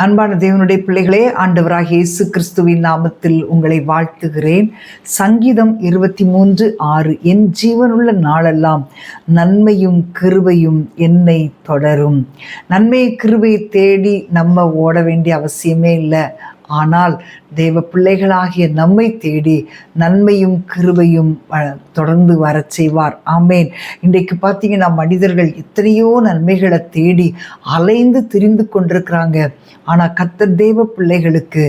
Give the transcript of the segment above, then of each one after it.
அன்பான தேவனுடைய பிள்ளைகளே, ஆண்டவராகிய இயேசு கிறிஸ்துவின் நாமத்தில் உங்களை வாழ்த்துகிறேன். சங்கீதம் 23:6, என் ஜீவனுள்ள நாளெல்லாம் நன்மையும் கிருபையும் என்னை தொடரும். நன்மை கிருபையை தேடி நம்ம ஓட வேண்டிய அவசியமே இல்லை. ஆனால் தேவ பிள்ளைகளாகிய நம்மை தேடி நன்மையும் கிருபையும் தொடர்ந்து வர செய்வார். ஆமேன். இன்றைக்கு பார்த்தீங்கன்னா, மனிதர்கள் எத்தனையோ நன்மைகளை தேடி அலைந்து திரிந்து கொண்டிருக்கிறாங்க. ஆனால் கர்த்தர் தேவ பிள்ளைகளுக்கு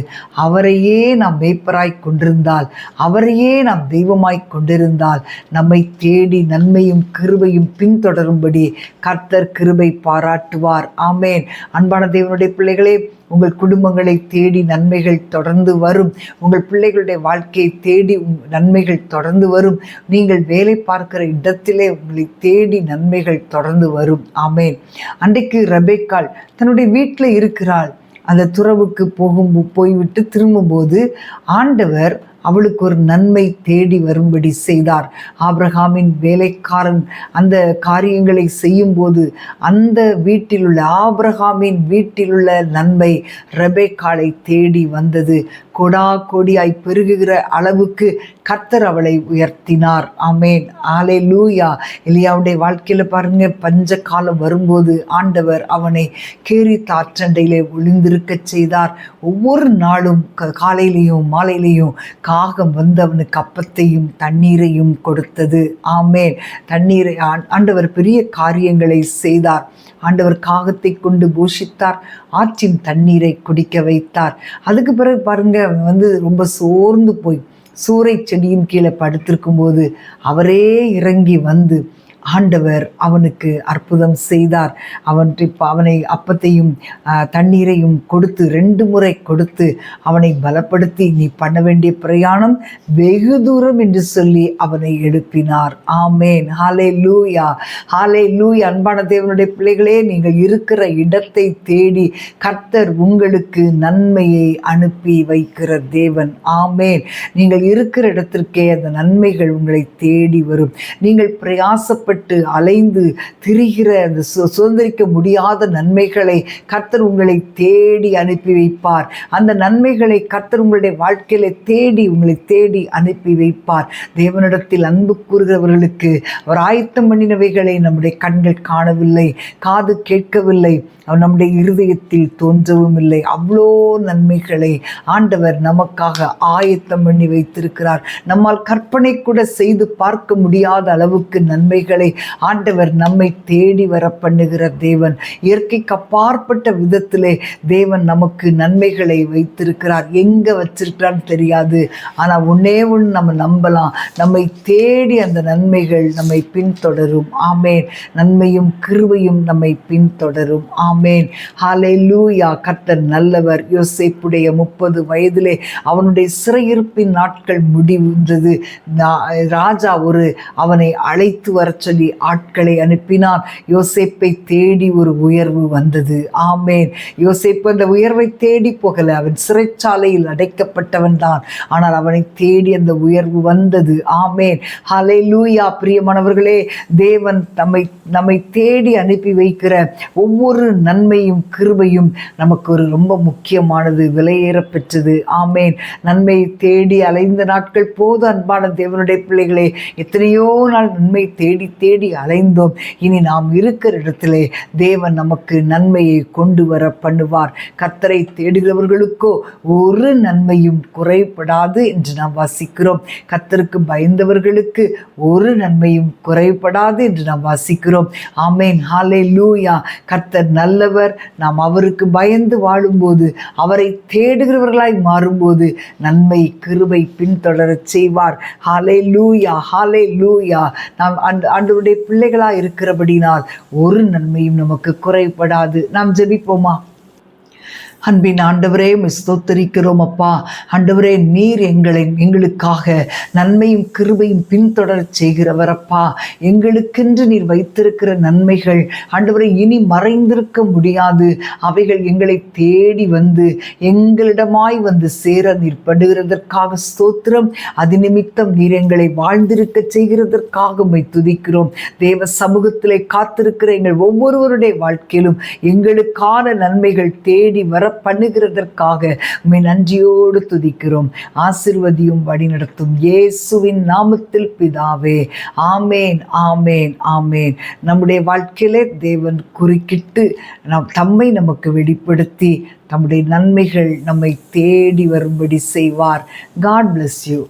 அவரையே நாம் மேய்ப்பராய் கொண்டிருந்தால், அவரையே நாம் தெய்வமாய் கொண்டிருந்தால், நம்மை தேடி நன்மையும் கிருபையும் பின்தொடரும்படி கர்த்தர் கிருபை பாராட்டுவார். ஆமேன். அன்பான தேவனுடைய பிள்ளைகளே, உங்கள் குடும்பங்களை தேடி நன்மைகள் தொடர்ந்து வரும். உங்கள் பிள்ளைகளுடைய வாழ்க்கையை தேடி நன்மைகள் தொடர்ந்து வரும். நீங்கள் வேலை பார்க்கிற இடத்திலே உங்களை தேடி நன்மைகள் தொடர்ந்து வரும். ஆமேன். அன்றைக்கு ரெபெக்காள் தன்னுடைய வீட்டில் இருக்கிறாள். அந்த துறவுக்கு போய்விட்டு திரும்பும்போது ஆண்டவர் அவளுக்கு ஒரு நன்மை தேடி வரும்படி செய்தார். ஆபிரகாமின் வேலைக்காரன் அந்த காரியங்களை செய்யும்போது அந்த வீட்டிலுள்ள ஆபிரகாமின் வீட்டிலுள்ள நன்மை ரெபெக்காளை தேடி வந்தது. கொடா கொடியாய் பெருகுகிற அளவுக்கு கர்த்தர் அவளை உயர்த்தினார். ஆமேன். அல்லேலூயா. எலியாவுடைய வாழ்க்கையில் பாருங்க, பஞ்ச காலம் வரும்போது ஆண்டவர் அவனை கேரித் ஆற்றண்டையிலே ஒளிந்திருக்க செய்தார். ஒவ்வொரு நாளும் காலையிலையும் மாலையிலையும் காகம் வந்து அவனுக்கு அப்பத்தையும் தண்ணீரையும் கொடுத்தது. ஆமேன். தண்ணீரை ஆண்டவர் பெரிய காரியங்களை செய்தார். ஆண்டவர் காகத்தை கொண்டு போஷித்தார். ஆற்றின் தண்ணீரை குடிக்க வைத்தார். அதுக்கு பிறகு பாருங்க, ரொம்ப சோர்ந்து போய் சூறை செடியின் கீழே படுத்திருக்கும் போது அவரே இறங்கி வந்து ஆண்டவர் அவனுக்கு அற்புதம் செய்தார். அவனை அப்பத்தையும் தண்ணீரையும் கொடுத்து 2 முறை கொடுத்து அவனை பலப்படுத்தி, நீ பண்ண வேண்டிய பிரயாணம் வெகு தூரம் என்று சொல்லி அவனை எழுப்பினார். ஆமேன். ஹல்லேலூயா, ஹல்லேலூயா. அன்பான தேவனுடைய பிள்ளைகளே, நீங்கள் இருக்கிற இடத்தை தேடி கர்த்தர் உங்களுக்கு நன்மையை அனுப்பி வைக்கிற தேவன். ஆமேன். நீங்கள் இருக்கிற இடத்திற்கே அந்த நன்மைகள் உங்களை தேடி வரும். நீங்கள் பிரயாசப்பட்டு அலைந்து திரிகிற அந்த சுதந்திரிக்க முடியாத நன்மைகளை கர்த்தர் உங்களை தேடி அனுப்பி வைப்பார். அந்த நன்மைகளை கர்த்தர் உங்களுடைய வாழ்க்கையில உங்களை தேடி அனுப்பி வைப்பார். தேவனிடத்தில் அன்பு கூறுகிறவர்களுக்கு அவர் ஆயத்தம் பண்ணினவைகளை நம்முடைய கண்கள் காணவில்லை, காது கேட்கவில்லை, நம்முடைய இருதயத்தில் தோன்றவும் இல்லை. அவ்வளோ நன்மைகளை ஆண்டவர் நமக்காக ஆயத்தம் பண்ணி வைத்திருக்கிறார். நம்மால் கற்பனை கூட செய்து பார்க்க முடியாத அளவுக்கு நன்மைகளை ஆண்டவர் நம்மை தேடி வர பண்ணுகிற தேவன். இயற்கைக்கு அப்பாற்பட்ட விதத்திலே தேவன் நமக்கு நன்மைகளை வைத்திருக்கிறார். எங்கே வச்சிருக்கிறான்னு தெரியாது. ஆனால் ஒன்னே ஒன்று நம்ம நம்பலாம், நம்மை தேடி அந்த நன்மைகள் நம்மை பின்தொடரும். ஆமேன். நன்மையும் கிருபையும் நம்மை பின்தொடரும். ஆமேன். ஹல்லேலூயா. கர்த்தர் நல்லவர். யோசேப்புடைய 30 வயதிலே அவனுடைய சிறையிருப்பின் நாட்கள் முடிவுன்றது. ராஜா அவனை அழைத்து வர சொல்லி ஆட்களை அனுப்பினான். யோசேப்பை தேடி ஒரு உயர்வு வந்தது. ஆமேன். யோசேப்பு அந்த உயர்வை தேடி போகல, அவன் சிறைச்சாலையில் அடைக்கப்பட்டவன் தான். ஆனால் அவனை தேடி அந்த உயர்வு வந்தது. ஆமேன். ஹல்லேலூயா. பிரியமானவர்களே, தேவன் நம்மை தேடி அனுப்பி வைக்கிற ஒவ்வொரு நன்மையும் கிருபையும் நமக்கு ஒரு ரொம்ப முக்கியமானது, விலையேற பெற்றது. ஆமேன். நன்மை தேடி அலைந்த நாட்கள் போது அன்பான தேவனுடைய பிள்ளைகளே, எத்தனையோ நாள் நன்மை தேடி தேடி அலைந்தோம். இனி நாம் இருக்கிற இடத்திலே தேவன் நமக்கு நன்மையை கொண்டு வர பண்ணுவார். கர்த்தரை தேடுகிறவர்களுக்கோ ஒரு நன்மையும் குறைபடாது என்று நாம் வாசிக்கிறோம். கர்த்தருக்கு பயந்தவர்களுக்கு ஒரு நன்மையும் குறைபடாது என்று நாம் வாசிக்கிறோம். ஆமேன். ஹல்லேலூயா. கர்த்தர் நல்லவர். நாம் அவருக்கு பயந்து வாழும்போது, அவரை தேடுகிறவர்களாய் மாறும்போது நன்மை கிருபை பின்தொடரச் செய்வார். ஹல்லேலூயா, ஹல்லேலூயா. நாம் ஆண்டவருடைய பிள்ளைகளாக இருக்கிறபடினால் ஒரு நன்மையும் நமக்கு குறைபடாது. நாம் ஜெபிப்போமா? அன்பின் ஆண்டவரே, ஸ்தோத்தரிக்கிறோம் அப்பா. ஆண்டவரே, நீர் எங்களுக்காக நன்மையும் கிருபையும் பின்தொடரச் செய்கிறவர் அப்பா. எங்களுக்கென்று நீர் வைத்திருக்கிற நன்மைகள் ஆண்டவரே இனி மறைந்திருக்க முடியாது. அவைகள் எங்களை தேடி வந்து எங்களிடமாய் வந்து சேர நீர் படுகிறதற்காக ஸ்தோத்திரம். அது நிமித்தம் நீர் எங்களை வாழ்ந்திருக்க செய்கிறதற்காக உம்மை துதிக்கிறோம். தேவ சமூகத்திலே காத்திருக்கிற எங்கள் ஒவ்வொருவருடைய வாழ்க்கையிலும் எங்களுக்கான நன்மைகள் தேடி வர பண்ணுகிறதற்காக உம்மை நன்றியோடு துதிக்கிறோம். ஆசீர்வதியும் வழிநடத்தும் இயேசுவின் நாமத்தில் பிதாவே. ஆமேன், ஆமேன், ஆமேன். நம்முடைய வாழ்க்கையிலே தேவன் குறுக்கிட்டு தம்மை நமக்கு வெளிப்படுத்தி தம்முடைய நன்மைகள் நம்மை தேடி வரும்படி செய்வார். God bless you.